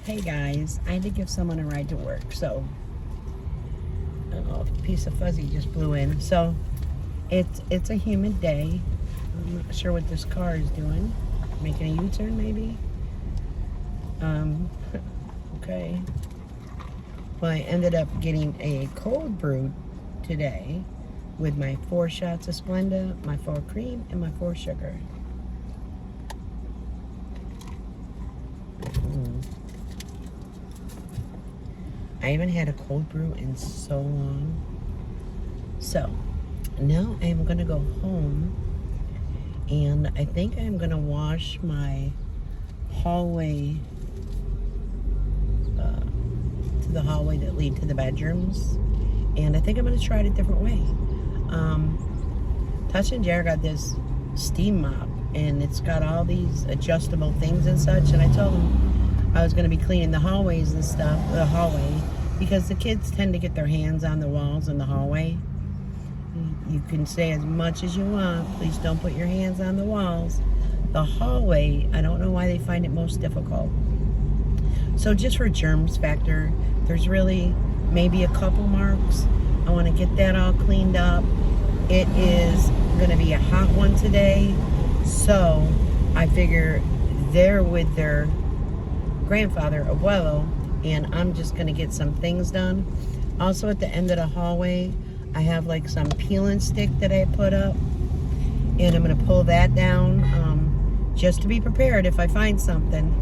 Hey guys, I had to give someone a ride to work, so I don't know, a piece of fuzzy just blew in. So it's a humid day. I'm not sure what this car is doing. Making a U-turn maybe? Okay. Well, I ended up getting a cold brew today with my 4 shots of Splenda, my 4 cream, and my 4 sugar. I haven't had a cold brew in so long. So now I'm gonna go home, and I think I'm gonna wash my hallway to the hallway that lead to the bedrooms, and I think I'm gonna try it a different way. Touch and Jar got this steam mop, and it's got all these adjustable things and such, and I told them I was going to be cleaning the hallways and stuff, the hallway, because the kids tend to get their hands on the walls in the hallway. You can say as much as you want, please don't put your hands on the walls. The hallway, I don't know why they find it most difficult. So just for germs factor, there's really maybe a couple marks. I want to get that all cleaned up. It is going to be a hot one today, so I figure they're with their grandfather, abuelo, and I'm just going to get some things done. Also, at the end of the hallway, I have like some peeling stick that I put up, and I'm going to pull that down just to be prepared if I find something.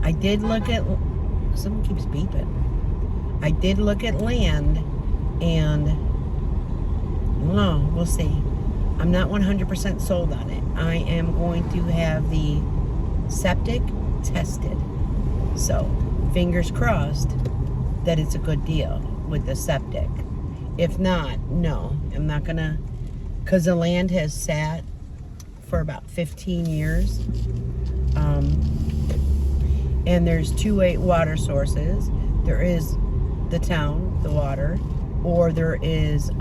I did look at, someone keeps beeping. I did look at land, and no, we'll see. I'm not 100% sold on it. I am going to have the septic tested. So, fingers crossed that it's a good deal with the septic. If not, no, I'm not gonna, because the land has sat for about 15 years. And there's 2 water sources. There is the town, the water, or there is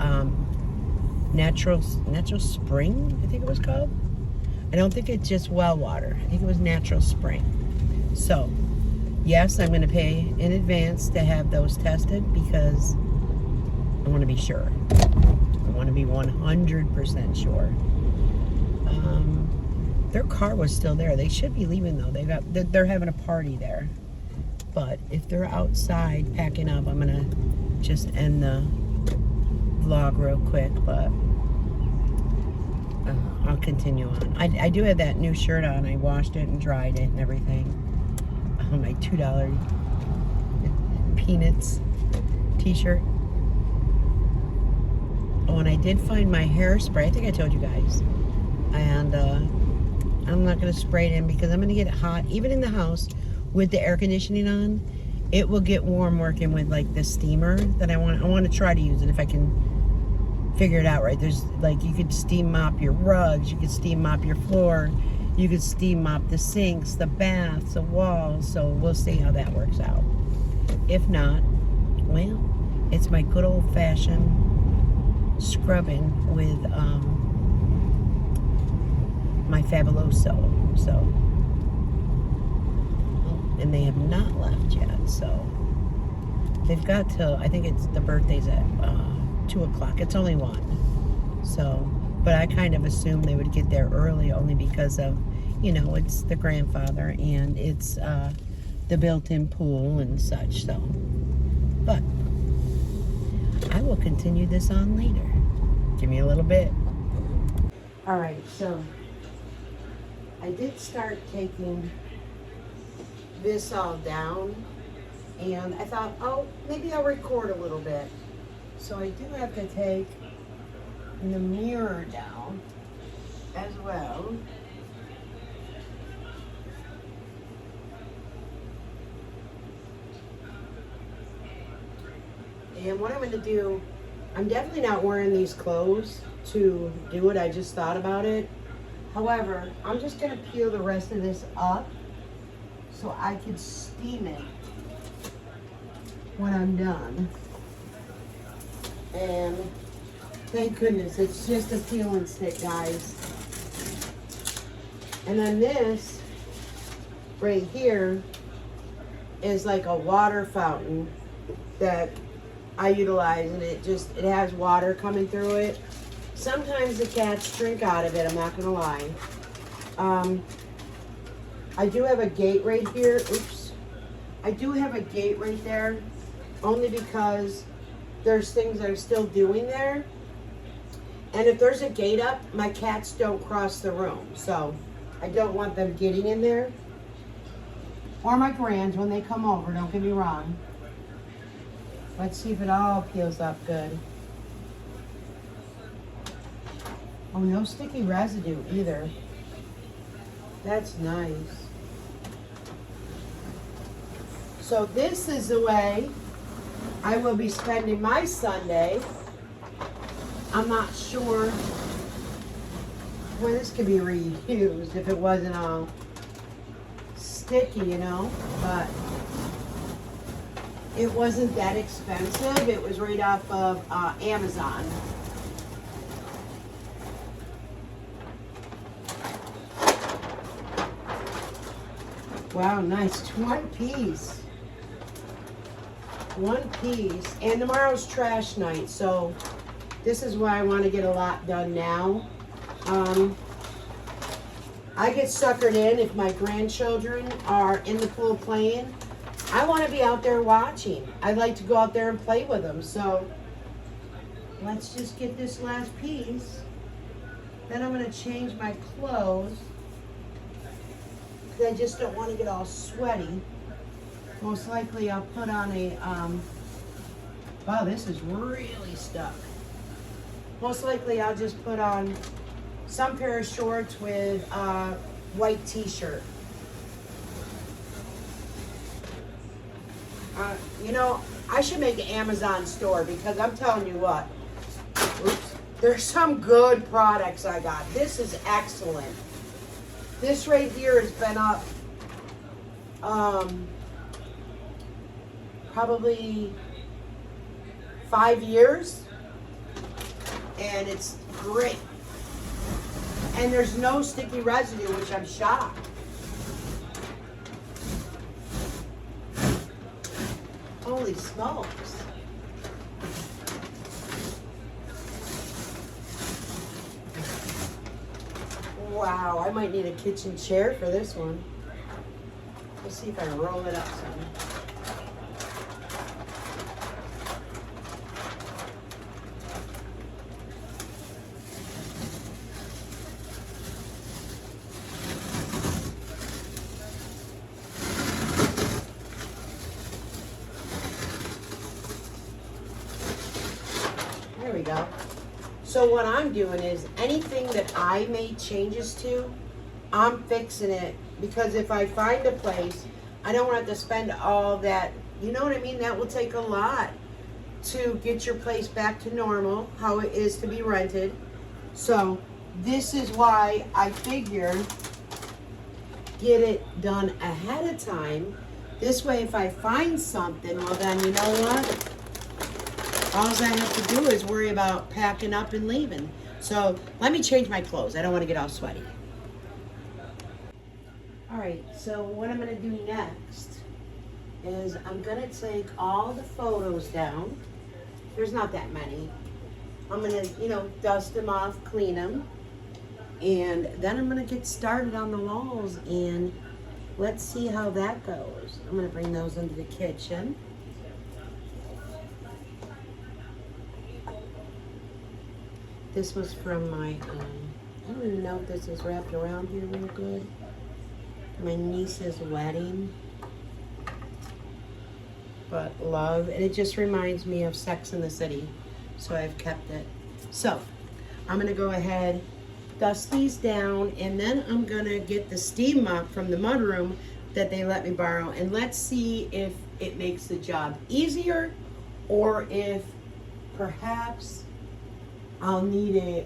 natural spring, I think it was called. I don't think it's just well water. I think it was natural spring. So, yes, I'm going to pay in advance to have those tested because I want to be sure. I want to be 100% sure. Their car was still there. They should be leaving though. They're having a party there. But if they're outside packing up, I'm going to just end the vlog real quick, but I'll continue on. I do have that new shirt on. I washed it and dried it and everything. My $2 Peanuts t-shirt. Oh, and I did find my hairspray. I think I told you guys. And I'm not going to spray it in because I'm going to get it hot. Even in the house with the air conditioning on, it will get warm working with like the steamer that I want to try to use it if I can figure it out right. There's like, you could steam mop your rugs, you could steam mop your floor, you could steam mop the sinks, the baths, the walls. So we'll see how that works out. If not, well, it's my good old-fashioned scrubbing with my Fabuloso. So, and they have not left yet. So they've got till, I think it's the birthday's at 2 o'clock. It's only 1. So, but I kind of assumed they would get there early only because of, you know, it's the grandfather and it's the built-in pool and such. So, but I will continue this on later. Give me a little bit. All right, so I did start taking this all down, and I thought, oh, maybe I'll record a little bit. So I do have to take the mirror down as well. And what I'm going to do, I'm definitely not wearing these clothes to do it. I just thought about it. However, I'm just going to peel the rest of this up so I can steam it when I'm done. And thank goodness, it's just a peeling stick, guys. And then this right here is like a water fountain that I utilize, and it has water coming through it. Sometimes the cats drink out of it, I'm not gonna lie. I do have a gate right here. Oops. I do have a gate right there, only because there's things I'm still doing there. And if there's a gate up, my cats don't cross the room. So I don't want them getting in there. Or my grands when they come over, don't get me wrong. Let's see if it all peels up good. Oh, no sticky residue either. That's nice. So this is the way I will be spending my Sunday. I'm not sure when this could be reused if it wasn't all sticky, you know, but it wasn't that expensive. It was right off of Amazon. Wow, nice. One piece. One piece. And tomorrow's trash night, so this is why I want to get a lot done now. I get suckered in if my grandchildren are in the pool playing. I want to be out there watching. I'd like to go out there and play with them. So let's just get this last piece. Then I'm going to change my clothes, because I just don't want to get all sweaty. Most likely I'll put on a, wow, this is really stuck. Most likely I'll just put on some pair of shorts with a white t-shirt. You know, I should make an Amazon store, because I'm telling you what, oops, there's some good products I got. This is excellent. This right here has been up probably 5 years, and it's great. And there's no sticky residue, which I'm shocked. Holy smokes. Wow, I might need a kitchen chair for this one. Let's see if I roll it up some. There we go. So what I'm doing is anything that I made changes to, I'm fixing it, because if I find a place, I don't want to spend all that, you know what I mean? That will take a lot to get your place back to normal, how it is to be rented. So this is why I figure get it done ahead of time. This way, if I find something, well then, you know what? All I have to do is worry about packing up and leaving. So let me change my clothes. I don't want to get all sweaty. All right, so what I'm going to do next is I'm going to take all the photos down. There's not that many. I'm going to, you know, dust them off, clean them. And then I'm going to get started on the walls, and let's see how that goes. I'm going to bring those into the kitchen. This was from my, I don't even know if this is wrapped around here real good. My niece's wedding. But love, and it just reminds me of Sex in the City. So I've kept it. So, I'm gonna go ahead, dust these down, and then I'm gonna get the steam mop from the mudroom that they let me borrow, and let's see if it makes the job easier, or if perhaps I'll need a,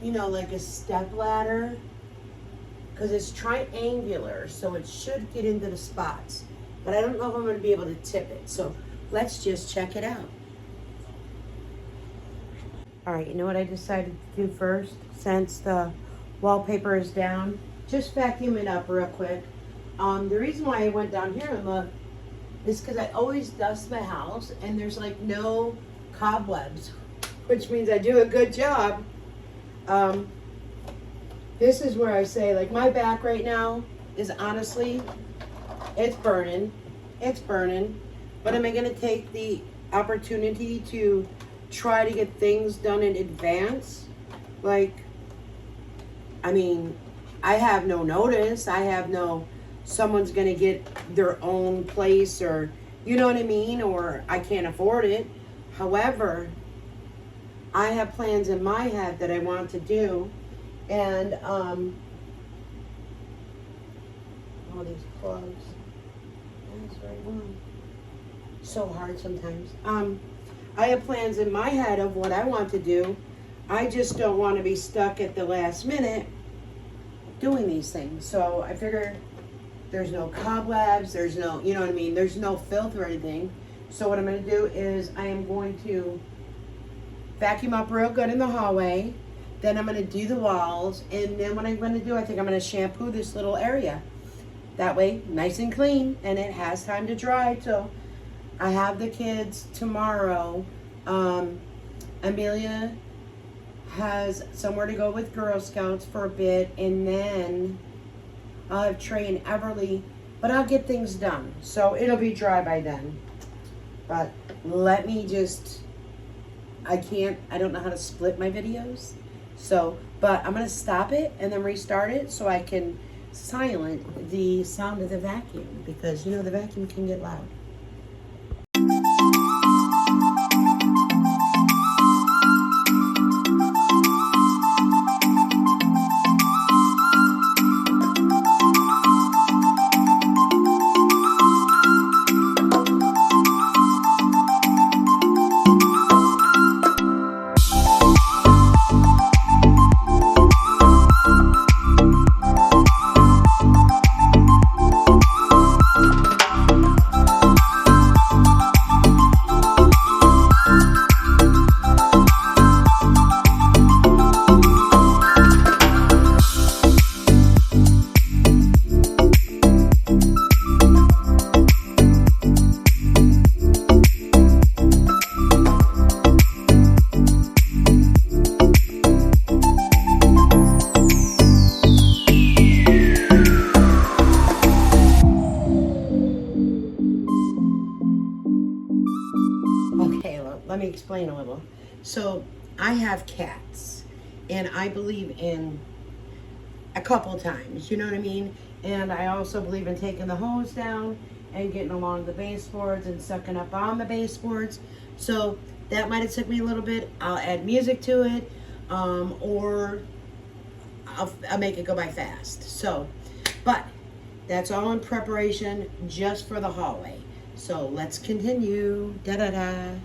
you know, like a step ladder, because it's triangular, so it should get into the spots. But I don't know if I'm going to be able to tip it, so let's just check it out. All right, you know what I decided to do first, since the wallpaper is down? Just vacuum it up real quick. The reason why I went down here and looked is because I always dust my house and there's like no cobwebs, which means I do a good job. This is where I say, like, my back right now is honestly, it's burning. It's burning. But am I going to take the opportunity to try to get things done in advance? Like, I mean, I have no notice. I have no, someone's going to get their own place, or, you know what I mean? Or I can't afford it. However, I have plans in my head that I want to do. And, all these plugs. That's the right one. So hard sometimes. I have plans in my head of what I want to do. I just don't want to be stuck at the last minute doing these things. So I figured there's no cobwebs, there's no, you know what I mean, there's no filth or anything. So what I'm going to do is I am going to vacuum up real good in the hallway. Then I'm going to do the walls. And then what I'm going to do, I think I'm going to shampoo this little area. That way, nice and clean, and it has time to dry. So I have the kids tomorrow. Amelia has somewhere to go with Girl Scouts for a bit, and then I'll have Trey and Everly, but I'll get things done. So it'll be dry by then. But let me just, I don't know how to split my videos. So, but I'm going to stop it and then restart it so I can silent the sound of the vacuum, because, you know, the vacuum can get loud. Let me explain a little. So I have cats, and I believe in a couple times, you know what I mean? And I also believe in taking the hose down and getting along the baseboards and sucking up on the baseboards. So that might have took me a little bit. I'll add music to it, or I'll make it go by fast. So, but that's all in preparation just for the hallway. So let's continue. Da-da-da.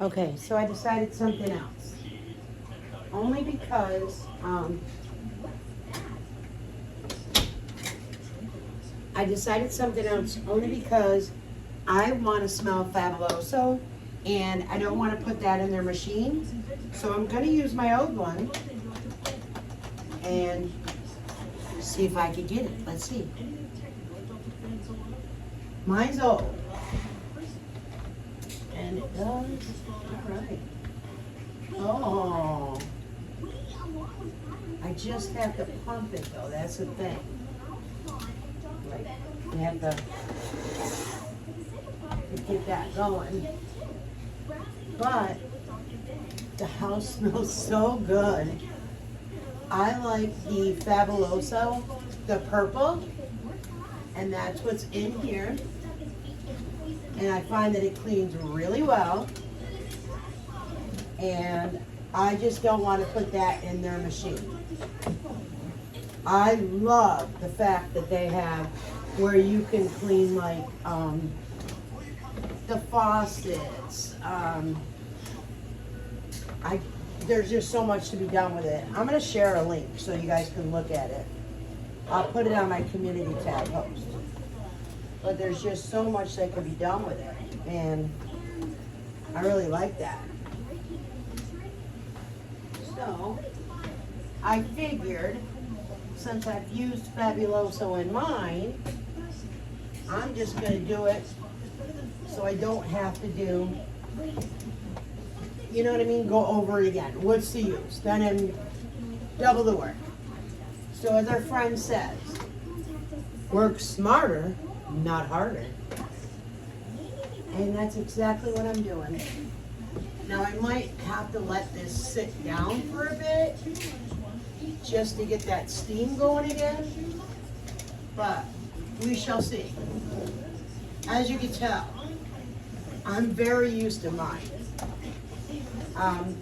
Okay, so I decided something else. Only because I want to smell Fabuloso, and I don't want to put that in their machine. So I'm going to use my old one and see if I can get it. Let's see. Mine's old. And it does. All right. Oh. I just have to pump it though. That's the thing. Like, you have to get that going. But the house smells so good. I like the Fabuloso, the purple, and that's what's in here. And I find that it cleans really well. And I just don't want to put that in their machine. I love the fact that they have where you can clean like the faucets. There's just so much to be done with it. I'm going to share a link so you guys can look at it. I'll put it on my community tab post. But there's just so much that can be done with it. And I really like that. So I figured, since I've used Fabuloso in mine, I'm just going to do it so I don't have to do, you know what I mean, go over it again. What's the use? Then I'm double the work. So as our friend says, work smarter, not harder. And that's exactly what I'm doing. Now I might have to let this sit down for a bit just to get that steam going again, but we shall see. As you can tell, I'm very used to mine.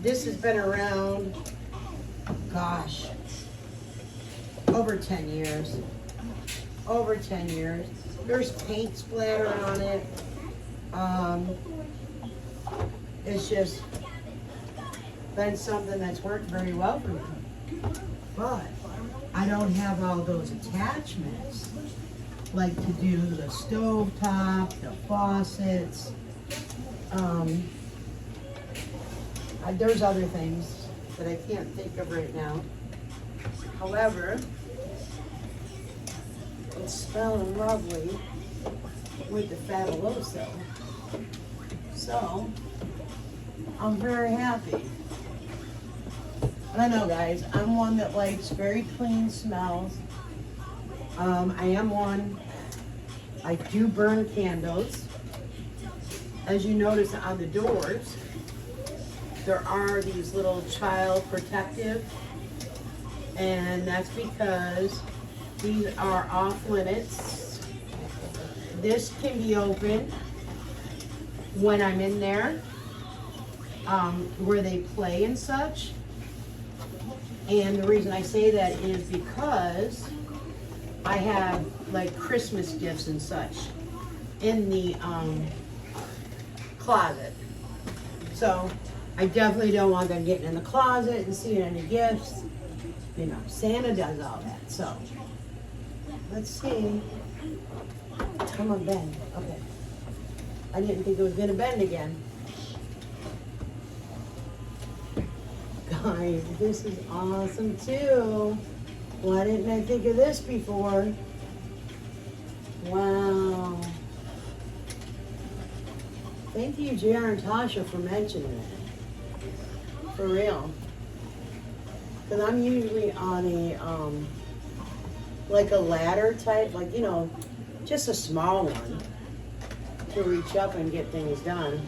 This has been around, gosh, over 10 years. Over 10 years. There's paint splatter on it. It's just been something that's worked very well for me. But I don't have all those attachments, like to do the stove top, the faucets. There's other things that I can't think of right now. However, it's smelling lovely with the Fabuloso. So, I'm very happy. I know, guys, I'm one that likes very clean smells. I am one, I do burn candles. As you notice on the doors, there are these little child protective, and that's because these are off limits. This can be opened when I'm in there, where they play and such. And the reason I say that is because I have like Christmas gifts and such in the closet. So I definitely don't want them getting in the closet and seeing any gifts. You know, Santa does all that. So let's see. Come on, bend. Okay. I didn't think it was gonna bend again. Guys, this is awesome too. Why didn't I think of this before? Wow. Thank you, JR and Tasha, for mentioning it. For real. Because I'm usually on a, like a ladder type, like, you know, just a small one to reach up and get things done.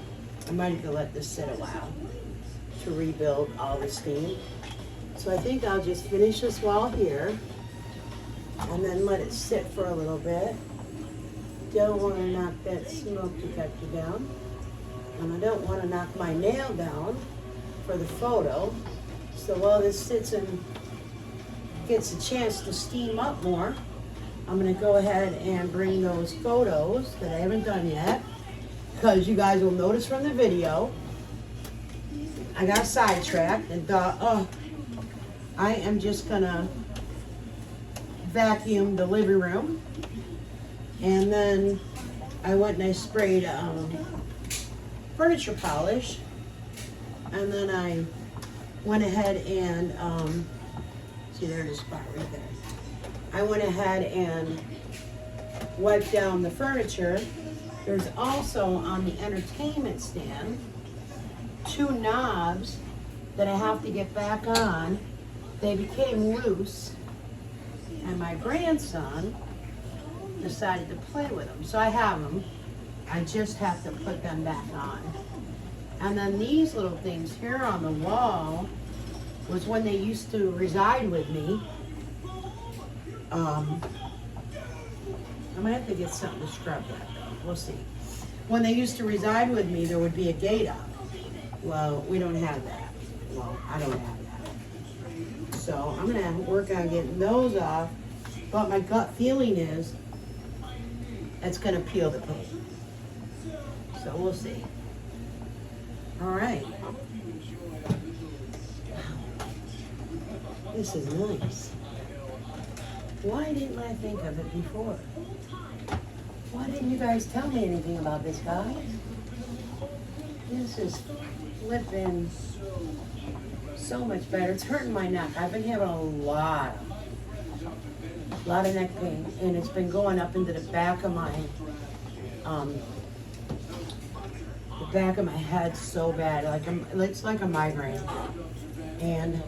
I might have to let this sit a while to rebuild all the steam. So I think I'll just finish this wall here and then let it sit for a little bit. Don't want to knock that smoke detector down. And I don't want to knock my nail down for the photo. So while this sits and gets a chance to steam up more, I'm going to go ahead and bring those photos that I haven't done yet, because you guys will notice from the video I got sidetracked and thought, oh, I am just gonna vacuum the living room. And then I went and I sprayed furniture polish. And then I went ahead and, see, there's a spot right there. I went ahead and wiped down the furniture. There's also on the entertainment stand 2 knobs that I have to get back on. They became loose, and my grandson decided to play with them. So I have them. I just have to put them back on. And then these little things here on the wall was when they used to reside with me. I'm gonna have to get something to scrub that though. We'll see. When they used to reside with me, there would be a gate up. Well, we don't have that. Well, I don't have that. So I'm gonna work on getting those off. But my gut feeling is it's gonna peel the paint. So we'll see. All right. This is nice. Why didn't I think of it before? Why didn't you guys tell me anything about this, guys? This is flipping so much better. It's hurting my neck. I've been having a lot of neck pain, and it's been going up into the back of my head so bad. It's like a migraine. And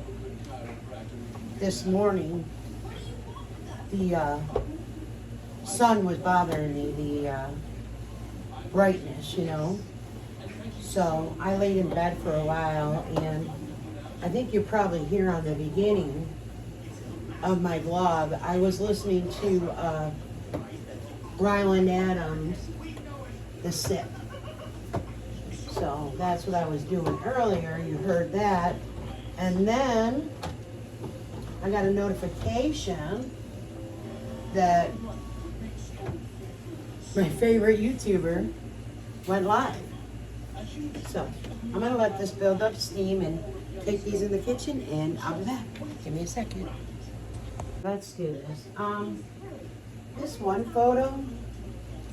this morning, the sun was bothering me, the brightness, you know. So I laid in bed for a while, and I think you're probably here on the beginning of my vlog. I was listening to Ryland Adams, The Sip. So that's what I was doing earlier. You heard that. And then I got a notification that my favorite YouTuber went live. So I'm gonna let this build up steam and take these in the kitchen, and I'll be back. Give me a second. Let's do this. This one photo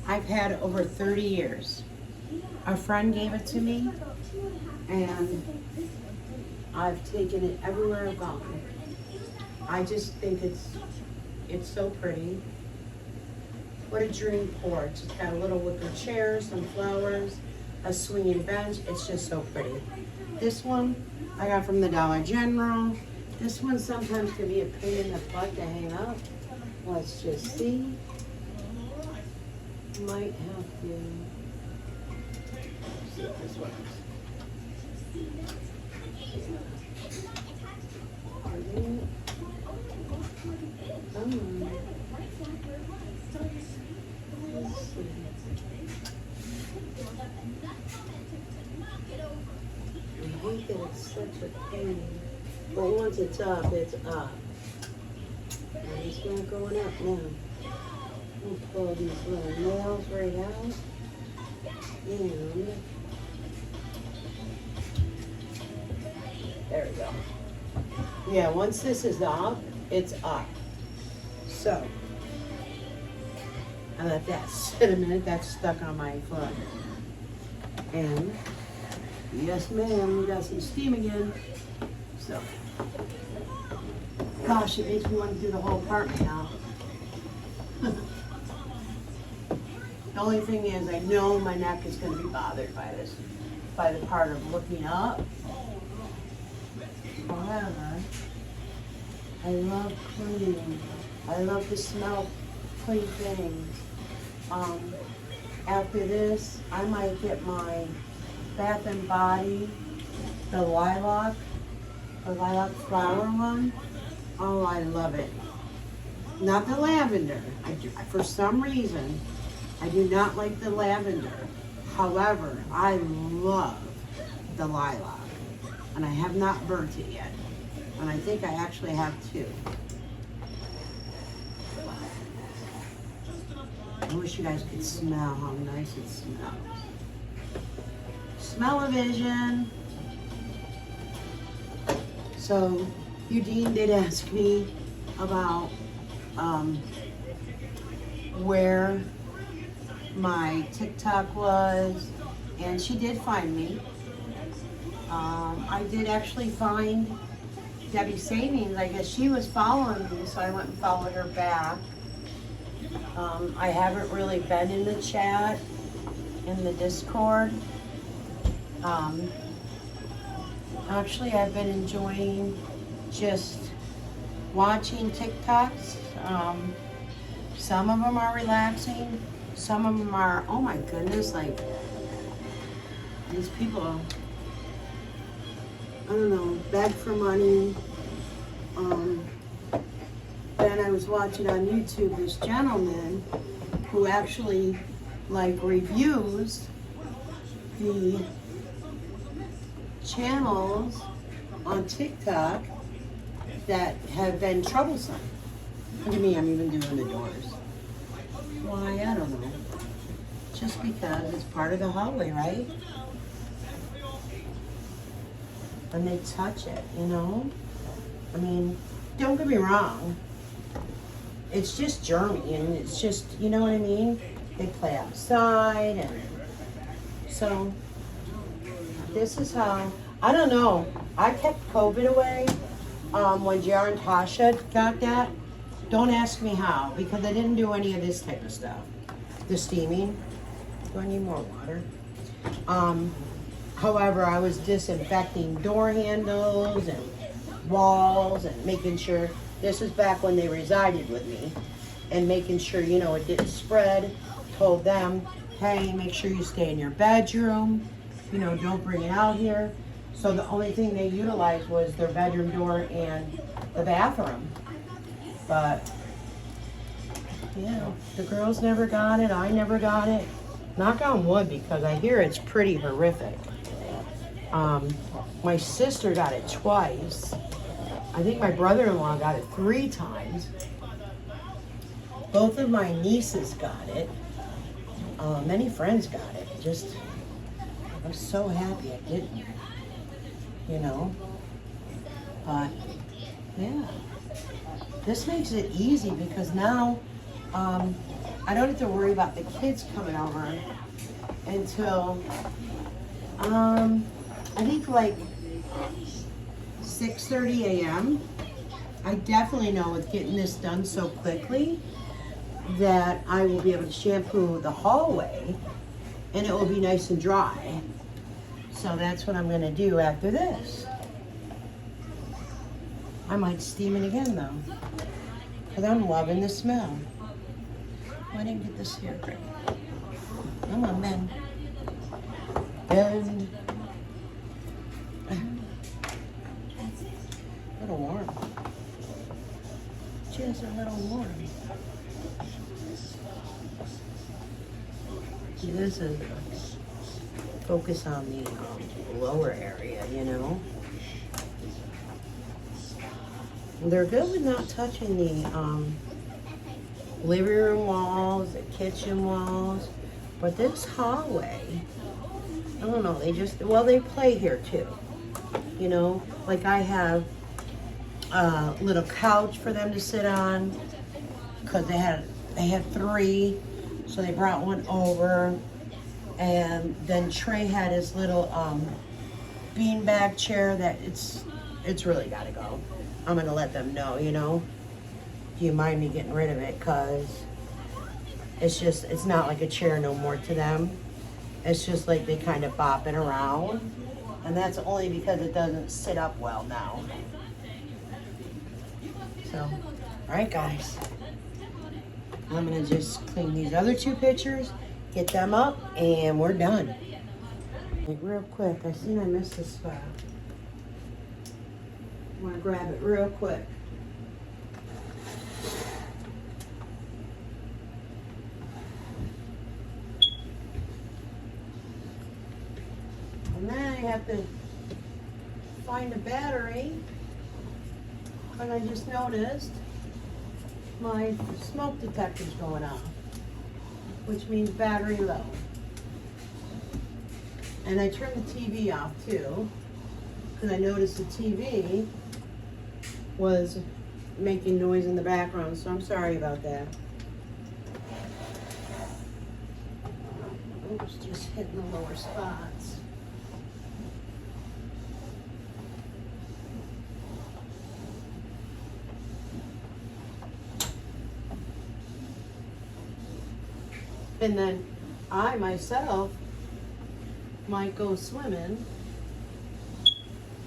I've had over 30 years. A friend gave it to me, and I've taken it everywhere I've gone. I just think it's so pretty. What a dream porch. It's got a little wicker chair, some flowers, a swinging bench. It's just so pretty. This one I got from the Dollar General. This one sometimes can be a pain in the butt to hang up. Let's just see. Might have to see if this works. Let's see. I hate that it's such a pain. But once it's up, it's up. And it's not going up now. We'll pull these little nails right out. And there we go. Yeah, once this is up, it's up. So I let that sit a minute. That's stuck on my foot. And yes, ma'am, we got some steam again. So, gosh, it makes me want to do the whole apartment now. The only thing is, I know my neck is going to be bothered by this, by the part of looking up. However, I love cleaning. I love to smell clean things. After this, I might get my Bath and Body, the lilac flower one. Oh, I love it. Not the lavender. For some reason, I do not like the lavender. However, I love the lilac. And I have not burnt it yet. And I think I actually have 2. I wish you guys could smell how nice it smells. Smell-o-vision. So Eugene did ask me about where my TikTok was, and she did find me. I did actually find Debbie Savings. I guess she was following me, so I went and followed her back. I haven't really been in the chat, in the Discord. Actually, I've been enjoying just watching TikToks. Some of them are relaxing. Some of them are, oh my goodness, like these people, I don't know, beg for money. Then I was watching on YouTube this gentleman who actually like reviews the channels on TikTok that have been troublesome. Look at me, I'm even doing the doors. Why, I don't know. Just because it's part of the hallway, right? And they touch it, you know? I mean, don't get me wrong. It's just germy, and it's just, you know what I mean? They play outside, and so this is how, I don't know. I kept COVID away when JR and Tasha got that. Don't ask me how, because I didn't do any of this type of stuff. The steaming. Do I need more water? However, I was disinfecting door handles and walls and making sure, this is back when they resided with me, and making sure, you know, it didn't spread. Told them, hey, make sure you stay in your bedroom. You know, don't bring it out here. So the only thing they utilized was their bedroom door and the bathroom. But, yeah, the girls never got it. I never got it. Knock on wood, because I hear it's pretty horrific. My sister got it twice. I think my brother-in-law got it 3 times. Both of my nieces got it. Many friends got it. Just, I'm so happy I didn't, you know. But, yeah. This makes it easy, because now I don't have to worry about the kids coming over until I think like 6:30 a.m. I definitely know with getting this done so quickly that I will be able to shampoo the hallway and it will be nice and dry. So that's what I'm going to do after this. I might steam it again though, because I'm loving the smell. I didn't get this here, Greg. Come on, Ben. Bend. A little warm. Just a little warm. See, this is focus on the lower area, you know. They're good with not touching the living room walls, the kitchen walls, but this hallway, I don't know, they just, well, they play here too, you know, like I have a little couch for them to sit on, because they had 3, so they brought one over, and then Trey had his little beanbag chair that it's really got to go. I'm gonna let them know, you know. Do you mind me getting rid of it? Because it's not like a chair no more to them. It's just like they kind of bop it around. And that's only because it doesn't sit up well now. So, all right guys. I'm gonna just clean these other 2 pictures, get them up, and we're done. Like real quick, I seen I missed this spot. I wanna grab it real quick. And then I have to find a battery. And I just noticed my smoke detector's going off, which means battery low. And I turned the TV off too, because I noticed the TV was making noise in the background, so I'm sorry about that. Oops, just hitting the lower spots. And then I myself might go swimming.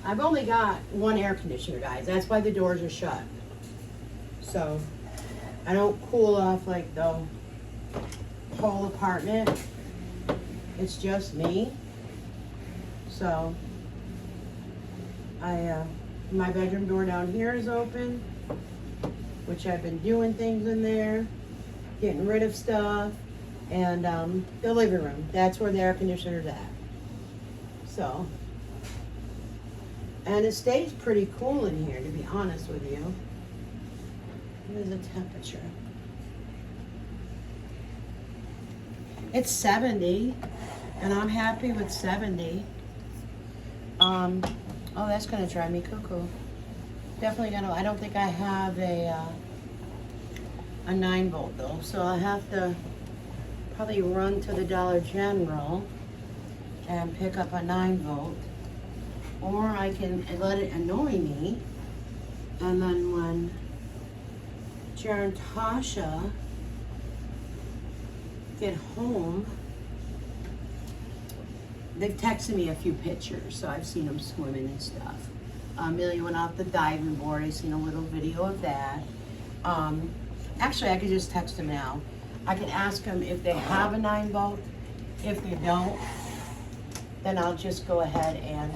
I've only got one air conditioner, guys. That's why the doors are shut. So I don't cool off like the whole apartment. It's just me. So my bedroom door down here is open, which I've been doing things in there, getting rid of stuff. And the living room, that's where the air conditioner's at. So, and it stays pretty cool in here, to be honest with you. What is the temperature? It's 70, and I'm happy with 70. Oh, that's gonna drive me cuckoo. Definitely gonna. I don't think I have a 9-volt though, so I have to probably run to the Dollar General and pick up a 9-volt, or I can let it annoy me, and then when Jared and Tasha get home, they've texted me a few pictures, so I've seen them swimming and stuff. Amelia went off the diving board. I've seen a little video of that. Actually, I could just text them now. I can ask them if they have a 9-volt. If they don't, then I'll just go ahead and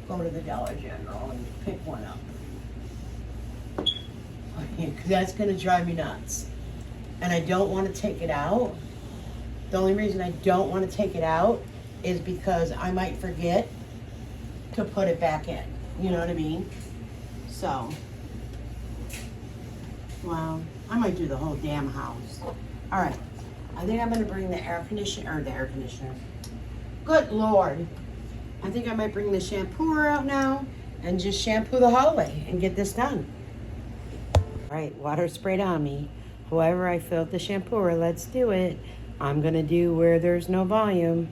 go to the Dollar General and pick one up. Because that's going to drive me nuts. And I don't want to take it out. The only reason I don't want to take it out is because I might forget to put it back in. You know what I mean? So, wow. I might do the whole damn house. All right. I think I'm going to bring the air conditioner. Good Lord. I think I might bring the shampooer out now and just shampoo the hallway and get this done. All right. Water sprayed on me. However, I filled the shampooer. Let's do it. I'm going to do where there's no volume.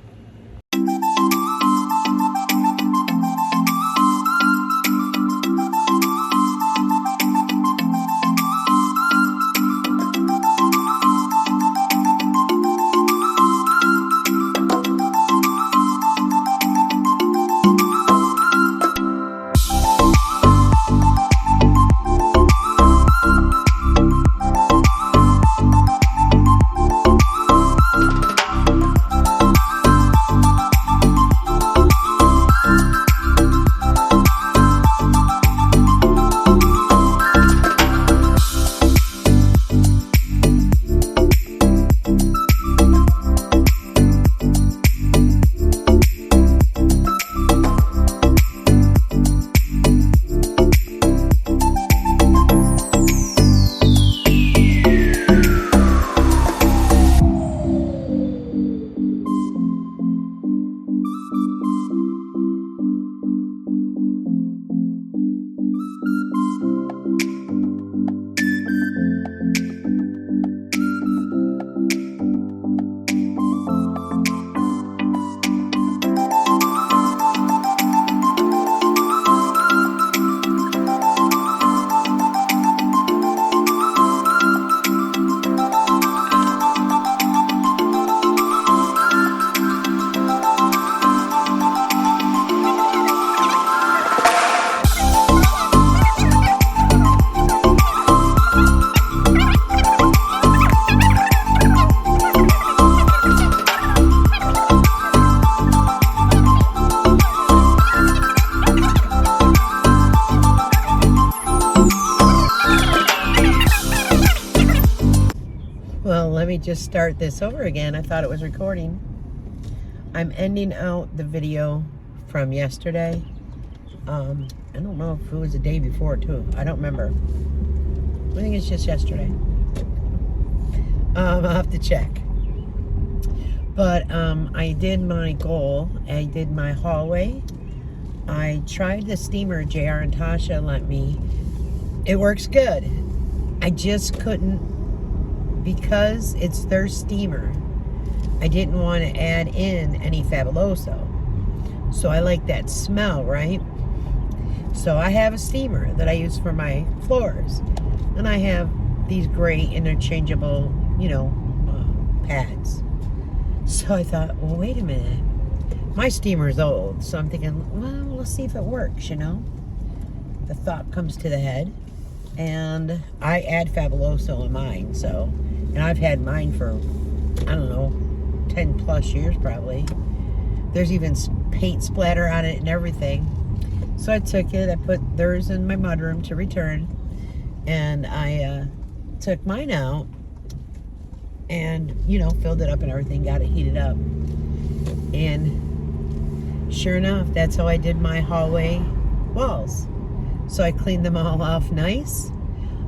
Well, let me just start this over again. I thought it was recording. I'm ending out the video from yesterday. I don't know if it was the day before too. I don't remember. I think it's just yesterday. I'll have to check. But I did my goal. I did my hallway. I tried the steamer JR and Tasha let me It works good. I just couldn't, because it's their steamer, I didn't want to add in any Fabuloso. So I like that smell, right? So I have a steamer that I use for my floors. And I have these gray interchangeable, pads. So I thought, well, wait a minute. My steamer's old. So I'm thinking, well, let's see if it works, The thought comes to the head. And I add Fabuloso in mine. So, and I've had mine for, I don't know, 10 plus years probably. There's even paint splatter on it and everything. So I took it, I put theirs in my mudroom to return, and I took mine out and, filled it up and everything, got it heated up. And sure enough, that's how I did my hallway walls. So I cleaned them all off nice.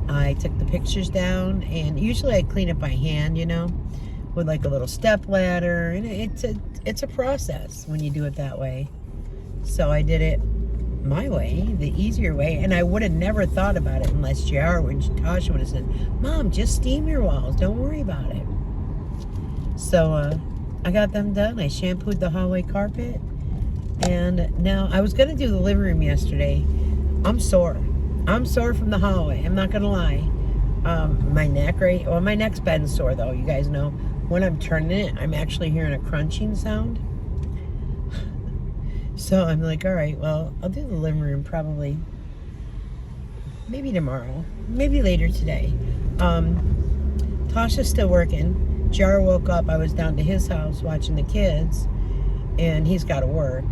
I took the pictures down, and usually I clean it by hand, with like a little step ladder, and it's a process when you do it that way. So I did it my way, the easier way, and I would have never thought about it unless Tasha would have said, Mom, just steam your walls, don't worry about it. So I got them done. I shampooed the hallway carpet, and now I was gonna do the living room yesterday. I'm sore from the hallway, I'm not gonna lie. My neck's been sore though. You guys know when I'm turning it, I'm actually hearing a crunching sound. So I'm like, all right, well, I'll do the living room probably, maybe tomorrow, maybe later today. Tasha's still working. Jar woke up. I was down to his house watching the kids, and he's got to work.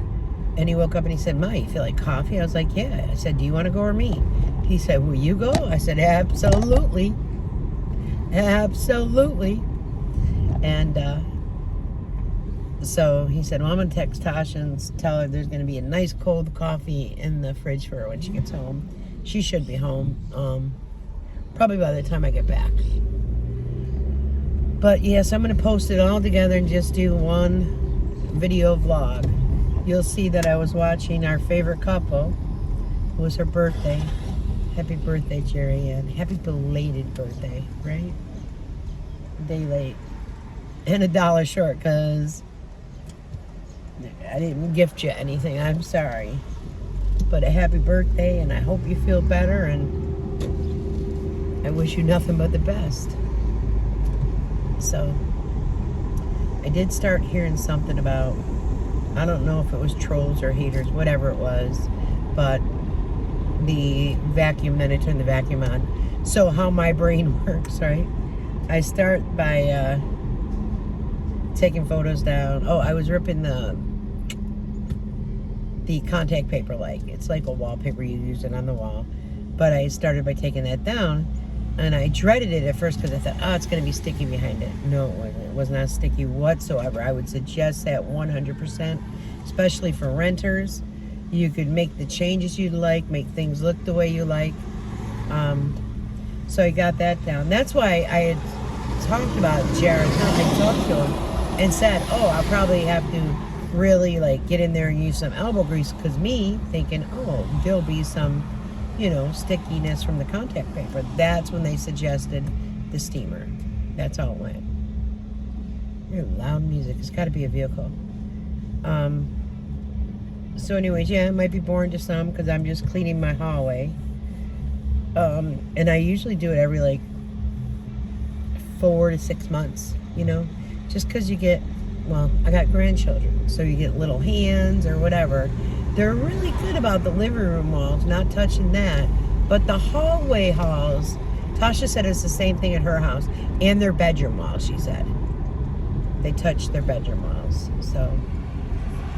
And he woke up and he said, Ma, you feel like coffee? I was like, yeah. I said, do you want to go or me? He said, will you go? I said, absolutely. Absolutely. And so he said, well, I'm going to text Tasha and tell her there's going to be a nice cold coffee in the fridge for her when she gets home. She should be home probably by the time I get back. But yes, I'm going to post it all together and just do one video vlog. You'll see that I was watching our favorite couple. It was her birthday. Happy birthday, Jerry, and happy belated birthday, right? A day late. And $1 short, because I didn't gift you anything. I'm sorry. But a happy birthday, and I hope you feel better, and I wish you nothing but the best. So, I did start hearing something about, I don't know if it was trolls or haters, whatever it was, but the vacuum, then I turned the vacuum on. So how my brain works, right? I start by taking photos down. Oh, I was ripping the contact paper, like it's like a wallpaper, you use it on the wall. But I started by taking that down, and I dreaded it at first because I thought, oh, it's going to be sticky behind it. No, it wasn't. It was not sticky whatsoever. I would suggest that 100%, especially for renters. You could make the changes you'd like, make things look the way you like. So I got that down. That's why I had talked about Jared. I talked to him and said, oh, I'll probably have to really like get in there and use some elbow grease, because me thinking, oh, there'll be some, stickiness from the contact paper. That's when they suggested the steamer. That's all it went. Very loud music. It's got to be a vehicle. So anyways, yeah, it might be boring to some because I'm just cleaning my hallway. And I usually do it every like 4 to 6 months, just because you get, well, I got grandchildren, so you get little hands or whatever. They're really good about the living room walls, not touching that. But the hallway walls, Tasha said it's the same thing at her house, and their bedroom walls, she said. They touch their bedroom walls, so.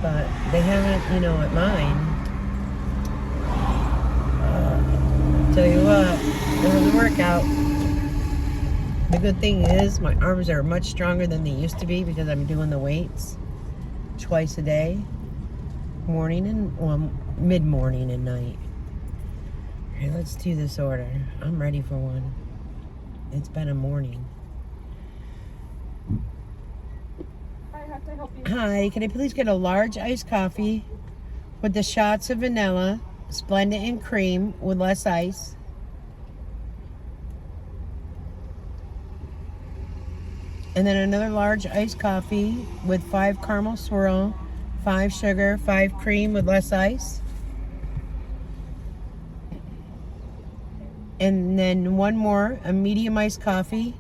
But they haven't, at mine. Tell you what, it was a workout. The good thing is my arms are much stronger than they used to be because I'm doing the weights twice a day, morning and mid-morning and night. All right, let's do this order. I'm ready for one. It's been a morning. To help you. Hi, can I please get a large iced coffee with the shots of vanilla, blend it in cream with less ice? And then another large iced coffee with 5 caramel swirl, 5 sugar, 5 cream with less ice. And then one more, a medium iced coffee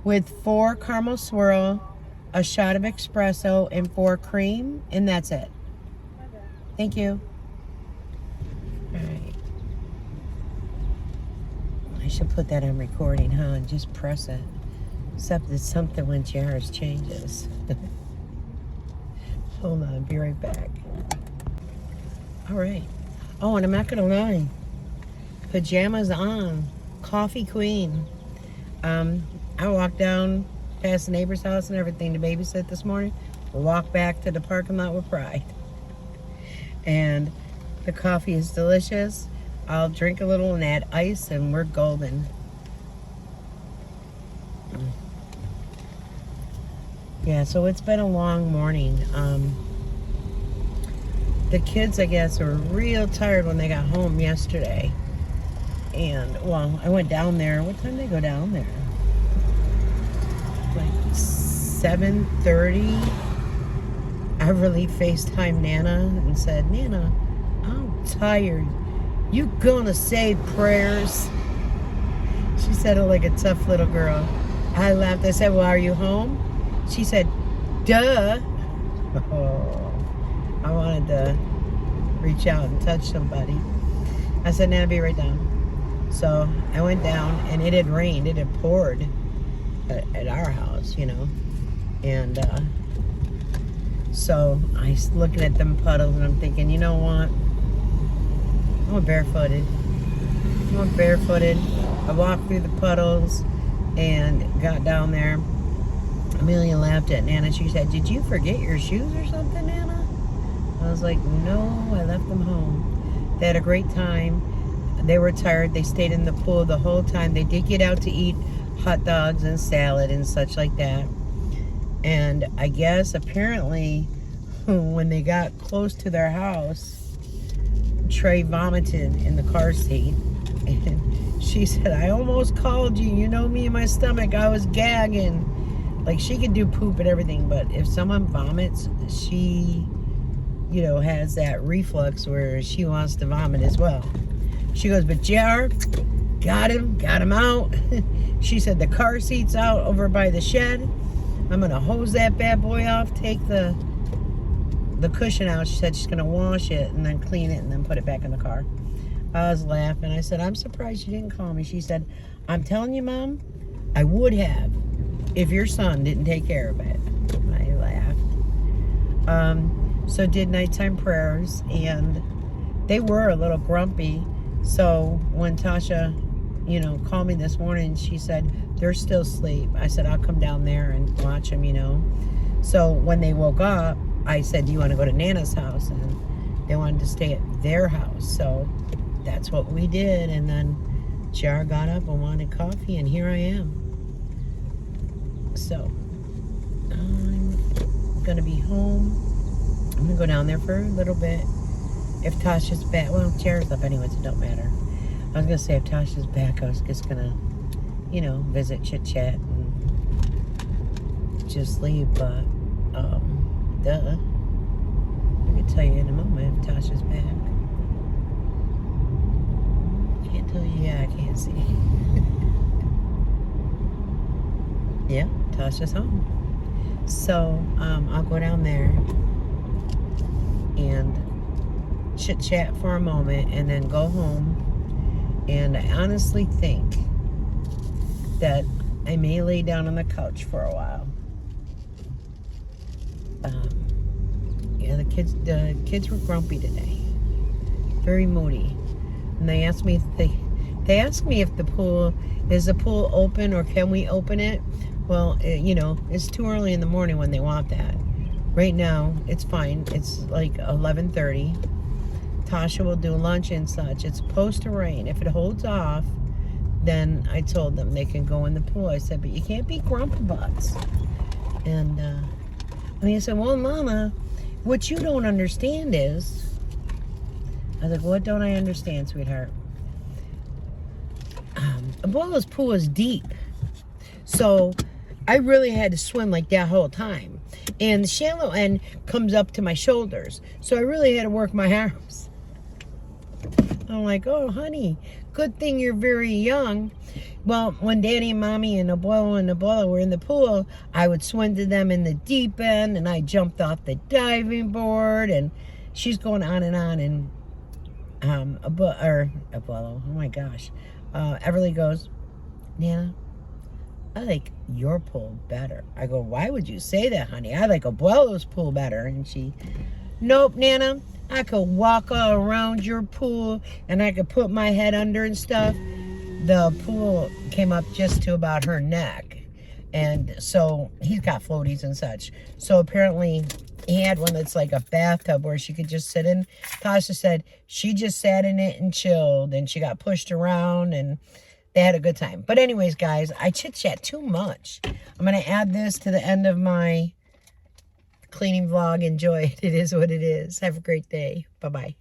with 4 caramel swirl, a shot of espresso, and 4 cream. And that's it. Thank you. All right. I should put that on recording, huh? And just press it. Except that something when Jairus changes. Hold on, be right back. All right. Oh, and I'm not gonna lie. Pajamas on. Coffee queen. I walked down past the neighbor's house and everything to babysit this morning. Walked back to the parking lot with pride. And the coffee is delicious. I'll drink a little and add ice and we're golden. Yeah, so it's been a long morning. The kids, I guess, were real tired when they got home yesterday. And, well, I went down there. What time did I go down there? Like 7:30. Everly FaceTimed Nana and said, Nana, I'm tired. You gonna say prayers? She said it like a tough little girl. I laughed. I said, well, are you home? She said, duh. Oh, I wanted to reach out and touch somebody. I said, Nana, be right down. So I went down and it had rained. It had poured at our house, you know. And so I was looking at them puddles and I'm thinking, you know what? I went barefooted. I walked through the puddles and got down there. Amelia laughed at Nana. She said, did you forget your shoes or something, Nana? I was like, no, I left them home. They had a great time. They were tired. They stayed in the pool the whole time. They did get out to eat hot dogs and salad and such like that. And I guess apparently when they got close to their house, Trey vomited in the car seat. And she said, I almost called you. You know me and my stomach. I was gagging. Like, she could do poop and everything, but if someone vomits, she, you know, has that reflux where she wants to vomit as well. She goes, but JR, got him out. She said, the car seat's out over by the shed. I'm going to hose that bad boy off, take the cushion out. She said she's going to wash it and then clean it and then put it back in the car. I was laughing. I said, I'm surprised you didn't call me. She said, I'm telling you, Mom, I would have if your son didn't take care of it. I laughed. So did nighttime prayers, and they were a little grumpy. So when Tasha, you know, called me this morning, she said, they're still asleep. I said, I'll come down there and watch them, you know. So when they woke up, I said, do you want to go to Nana's house? And they wanted to stay at their house. So that's what we did. And then JR got up and wanted coffee, and here I am. So I'm going to be home. I'm going to go down there for a little bit. If Tasha's back, well, JR's up anyway, so it don't matter. I was going to say if Tasha's back, I was just going to, you know, visit, chit-chat, and just leave, but, duh. I can tell you in a moment if Tasha's back. Can't tell you, yeah, I can't see. Yeah, Tasha's home. So, I'll go down there and chit-chat for a moment and then go home. And I honestly think that I may lay down on the couch for a while. Yeah, the kids were grumpy today, very moody, and they asked me if the pool is open or can we open it. Well, you know, it's too early in the morning when they want that. Right now, it's fine. It's like 11:30. Tasha will do lunch and such. It's supposed to rain. If it holds off, then I told them they can go in the pool. I said, but you can't be grumpy butts. And he said, well, Mama, what you don't understand is, I was like, what don't I understand, sweetheart? Abuela's pool is deep. So I really had to swim like that whole time. And the shallow end comes up to my shoulders. So I really had to work my arms. I'm like, oh, honey, good thing you're very young. Well, when Daddy and Mommy and Abuelo were in the pool, I would swim to them in the deep end, and I jumped off the diving board, and she's going on. And Abuelo, oh my gosh, Everly goes, Nana, I like your pool better. I go, why would you say that, honey? I like Abuelo's pool better. And she, nope, Nana, I could walk all around your pool, and I could put my head under and stuff. The pool came up just to about her neck. And so he's got floaties and such. So apparently he had one that's like a bathtub where she could just sit in. Tasha said she just sat in it and chilled, and she got pushed around, and they had a good time. But anyways, guys, I chit-chat too much. I'm going to add this to the end of my cleaning vlog. Enjoy it. It is what it is. Have a great day. Bye-bye.